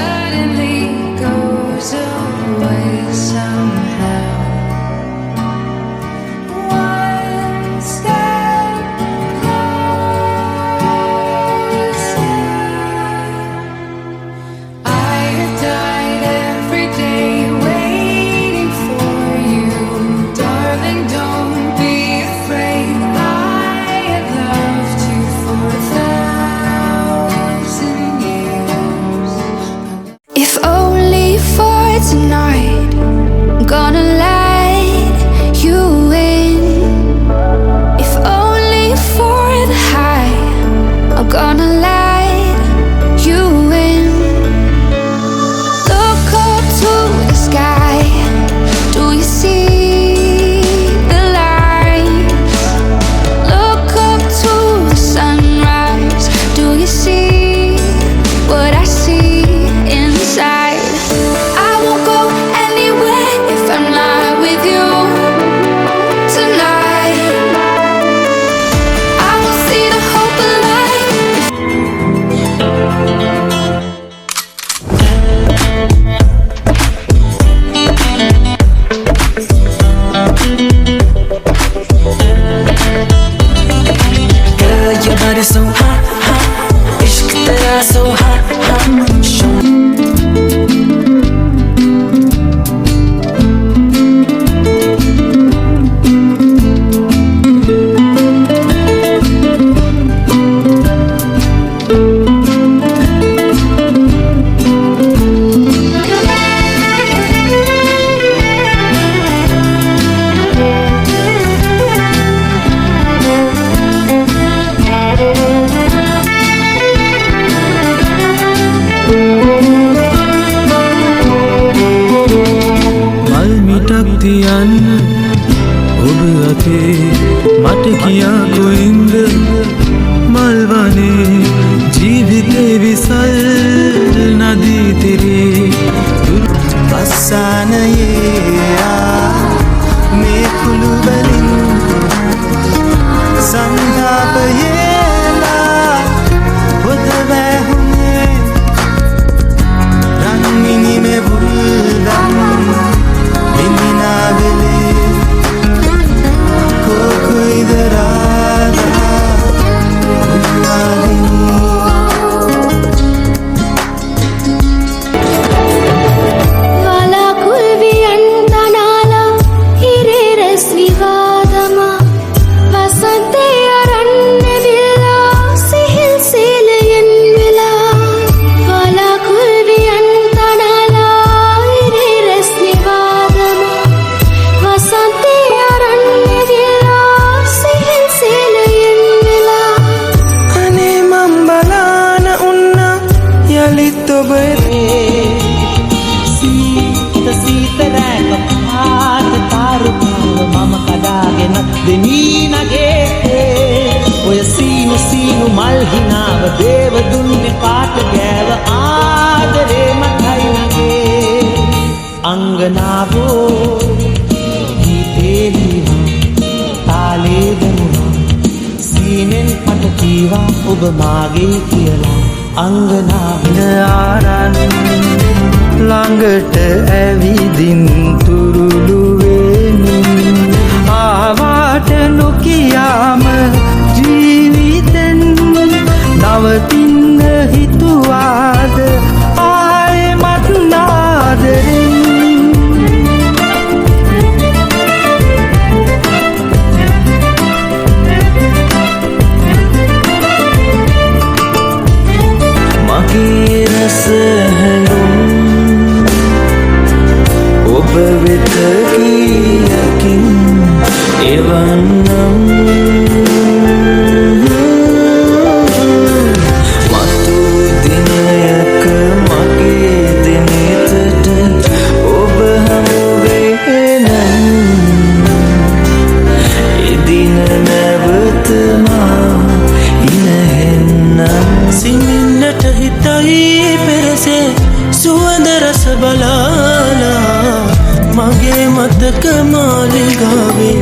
suddenly goes away somehow. One step closer. I have died every day waiting for you, darling. Don't be afraid. I have loved you for 1,000 years. If only for tonight, I'm gonna let you in. If only for the high, I'm gonna let you in. Look up to the sky. Do you see the lights? Look up to the sunrise. Do you see what I see inside? I won't go anywhere if I'm not with you tonight. I will see the hope of life. Girl, your body so hot, hot. Ishq tera so hot, hot. Show මල් මිටක් තියන්න ඔබ අතේ මට කියා කොයින්ද මල් වනේ ජීවිතේ විසල් නදී තිරේ වස්සානයේ මේ කුළුවලින් සංධාපයේලා හොද වැහුනේ රන්මිනි මේ බුල්දම් ඉන්දිනාවලේ කොකුයිද රාගා උන්නාලිනී වලාකුල් වියන් තනාලා හිරේ රැස් විවාදමා වසන්තේ අරන් ඇවිල්ලා සිහිල් සීලයෙන් වෙලා වලාකුල් වියන් තනාලා හිරේ රැස් විවාදමා වසන්තේ අරන් ඇවිල්ලා සිහිල් සීලයෙන් වෙලා අනේ මම් බලාන උන්නා යලිත් ඔබ සීතරෑක පාට තාරුකාව මම කඩාගෙන දෙමීනගේ ඔය සීනු සීනු මල් හිනාව දේව දුන්නේ පාට ගෑව ආදරේ මටයි නගේ අංගනාවෝ ගීතේ ලියවා තාලේ දැමුණා සීනෙන් පට කීවා ඔබ මාගේ කියලා අංගනාව ආරන් ළඟට ඇවිදින් තුරුළු වෙමින් ආවාට නොකියාම ජීවිතෙන් නවතින්න හිතුවාද ආයෙමත් නාදරෙන් මගේ රස හැලුම් ඔබ වෙත කීයකින් එවන්නම් මතු දිනයක මගේ දෙනෙතට ඔබ හමුවෙනම් එදින නැවතමා ඉනහෙන්නම් සිනින්නට හිතයි පෙරසේ සුවඳ රස බලාලා මගේ මතක මාලිගාවේ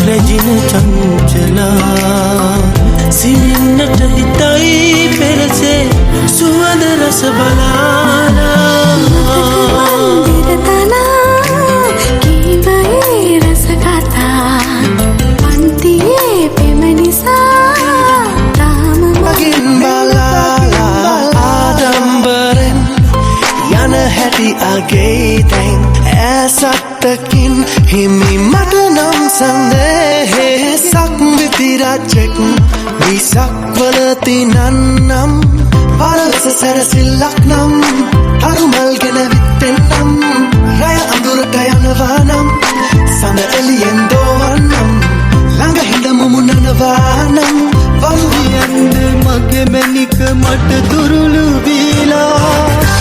රැජින චංචලා සිනින්නට හිතයි පෙරසේ සුවඳ රස බලාලා hori ageitain ඇසත්තකින් හිමි මට නම් සඳහසක් විතිරජෙක් විසක්වල තිනන්නම් පරලස සැරසිල්ලක් නම් තරුමල් ගෙන විත්තෙන්නම් රය අඳුරට යනවානම් සඳ එලියෙන් දෝවන්නම් ළඟ හිඳ මුමුණනවානම් වල්වියන්ද මගේ මැනික මට දුරුළු වීලා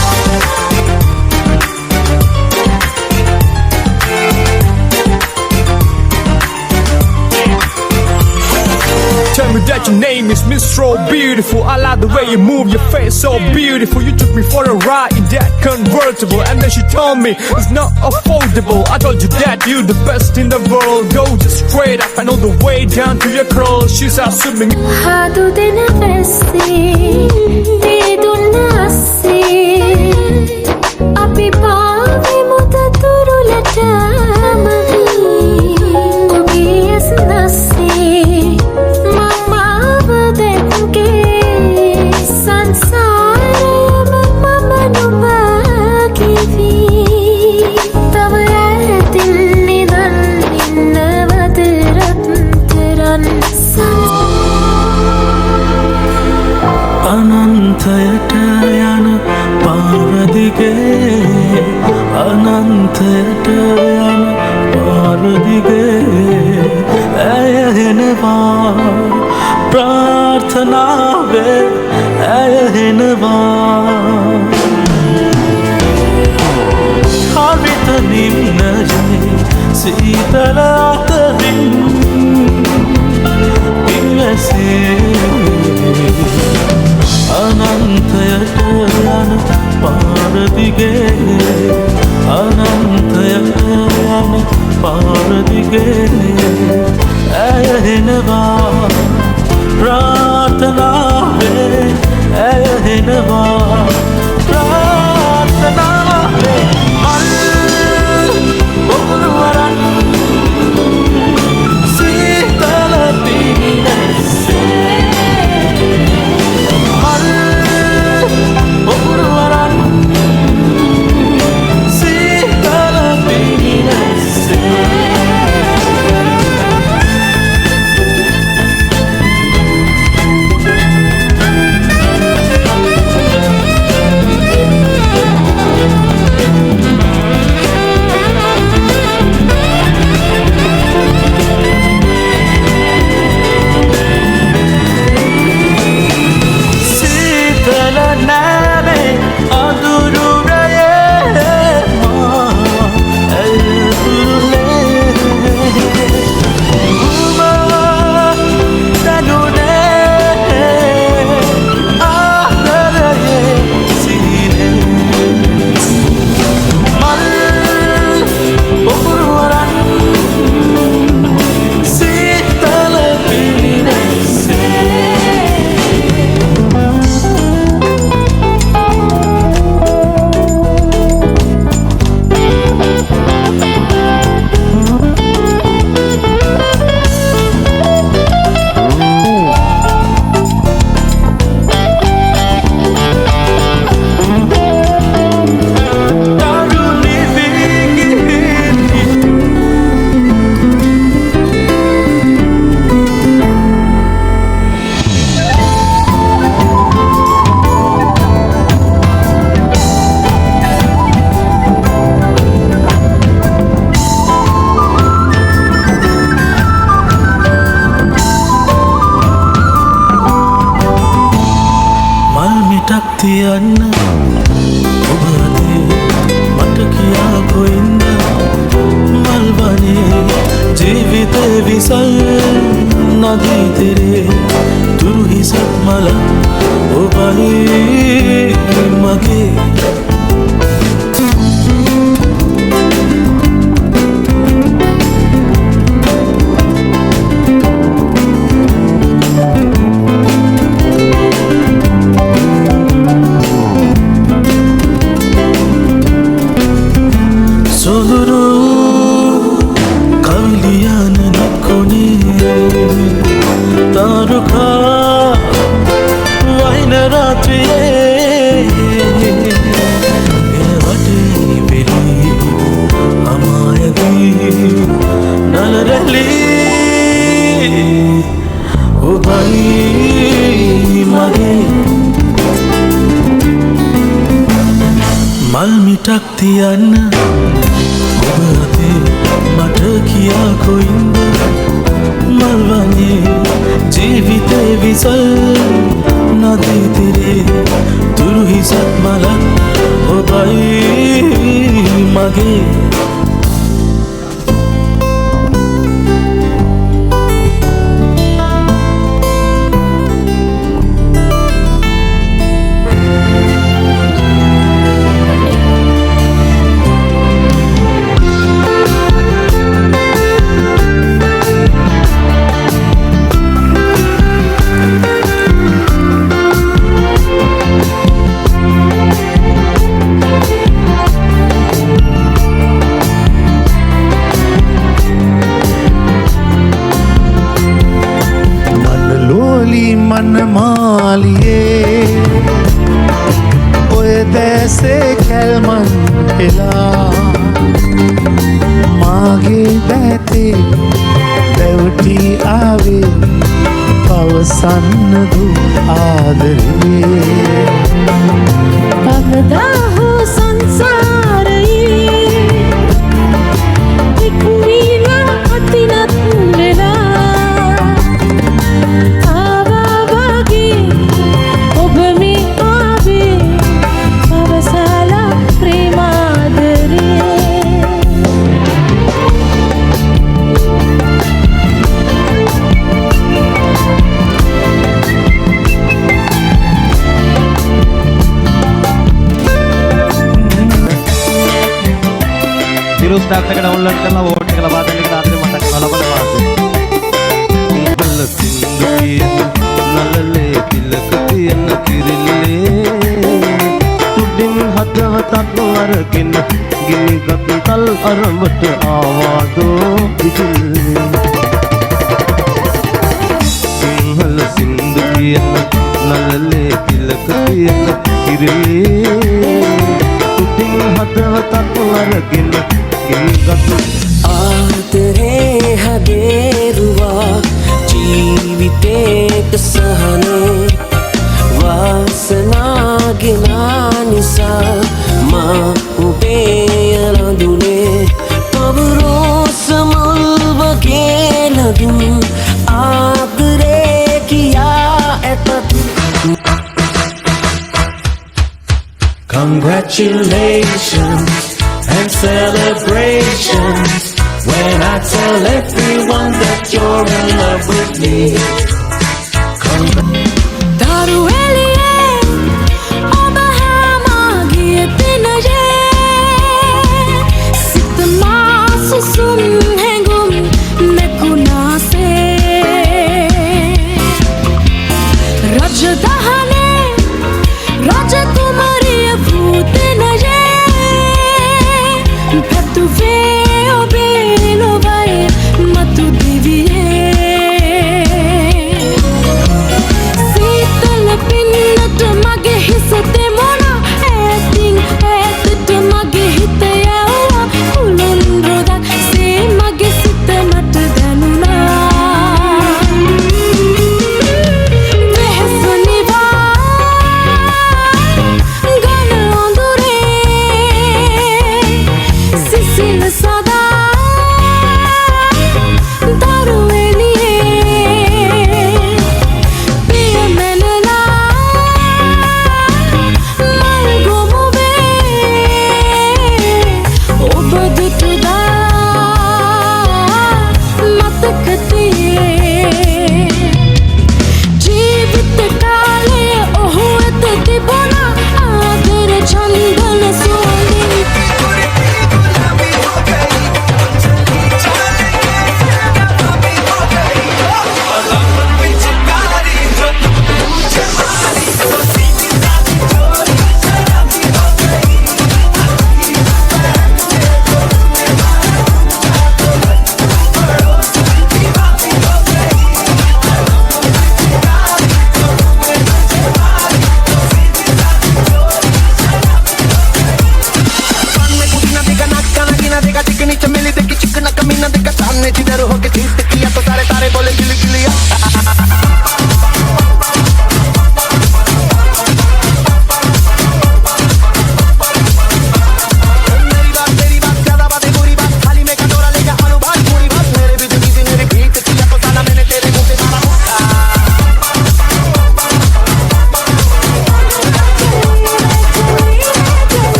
Tell me that your name is Miss So Beautiful. I like the way you move your face, so beautiful. You took me for a ride in that convertible, and then she told me it's not affordable. I told you that you're the best in the world. Go just straight up and all the way down to your curls. She's assuming. Hadu dena vesti, te dunasi. Api paave muda turulata mani. Obvious nasi. අනන්තයට යන පාරදිගේ අනන්තයට යන පාරදිගේ ඇය එනවා ප්‍රාර්ථනාවේ ඇය එනවා හරිත නිම්නජේ සීතල අතරින් පින්නසේ අනන්තයට යන පාරදිගේ අනන්තයට යන පාරදිගේ ඇය එනවා ප්‍රාර්ථනාවේ ඇය එනවා ප්‍රාර්ථනාවේ මල් ඔබවරන් සීතල පිනිනසේ තියන්න ඔබ අතේ මට කියා කොයින්ද මල්වනේ ජීවිතේ විසල් නදී තෙරේ තුරු හිසක් මල ඔබයි මගේ මල්මිටක් තියන්න ඔබ අතේ මට කියා කොයින්ද මල්වන්නේ ජීවිතේ විසල් නදී තිරේ තුරු හිසක් මලක් ඔබයි මගේ මනමාලියේ ඔය දැසේ කැල්මන් එලා මාගේ බැතේ දැවටි ආවේ පවසන්නදු ආදරේ පගදාහු සංසාරයේ ඉක්මීලා අතිනත් වෙලා ස්ටාක් එක ඩවුන්ලෝඩ් කරලා වෝට් එක ලබා දෙන්න කියලා ආදරේ මතක් කරලා ලබන වාසේ. නලලේ තිලක තියෙන කිරිල්ලේ තුඩින් හදවතක් අරගෙන ගිනිගත් තල් අරඹට ආවාදෝ පිටිල්ලේ සිංහල සින්දු කියන නලලේ තිලක තියෙන කිරිල්ලේ තුඩින් හදවතක් අරගෙන ආදරේ හදේරුවා ජීවිතේට සහනේ වාසනාගෙනා නිසා මා ඔබේ රඳුනේ පවරෝස මුල් වගේ ලදුන් ආදරේ කියා ඇතත් Congratulations and celebrations when I tell everyone that you're in love with me.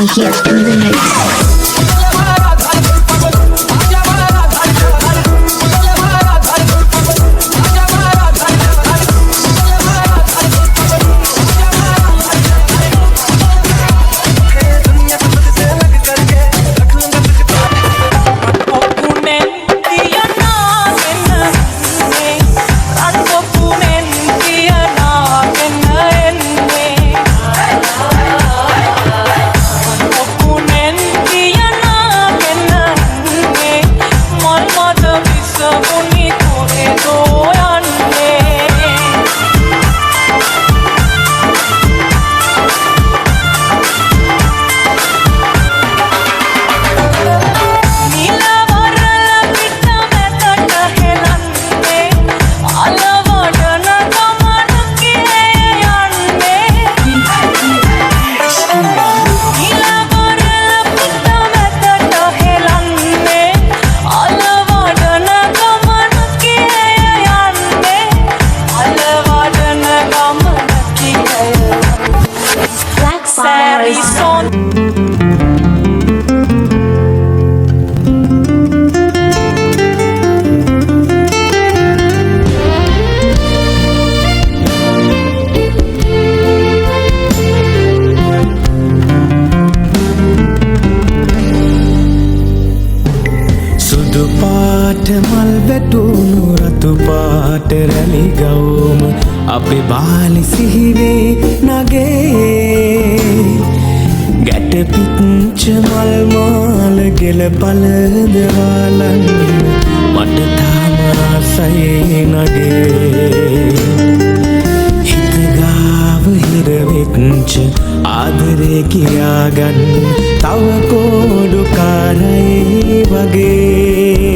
here in the mix. සුදු පාට මල් වැටුණු රතු පාට රැලි ගවුම අපේ බාලි සිහිවේ නගේ ගැට පිච්ච මල් මාල ගෙල පළද වලන් මට තාම ආසයි නගේ හිත ගාව හිර වෙච්ච ආදරේ කියාගන්න තව කෝඩු කාරයි වගේ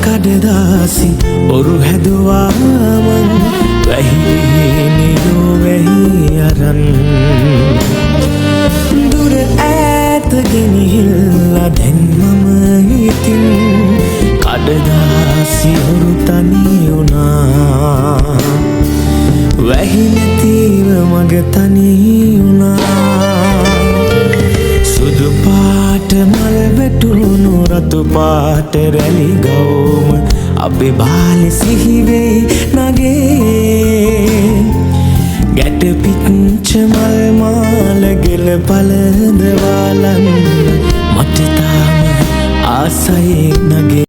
කඩදාසි ඔරු හැදුවාමන් වැහිනියෝ වැහි අරන් දුර ඈත ගෙනහිල්ලා දැන් මම හිතින් කඩදාසි ඔරු තනි වුණා වැහි නැතිව මග තනි වුණා සුදු පාට මල් වැටුණු රතු පාට රැලි ගවුම අපේ බාලි සිහිවේ නගේ ගැට පිච්ච මල් මාල ගෙල පළද වලන් මට තාම ආසයි නගේ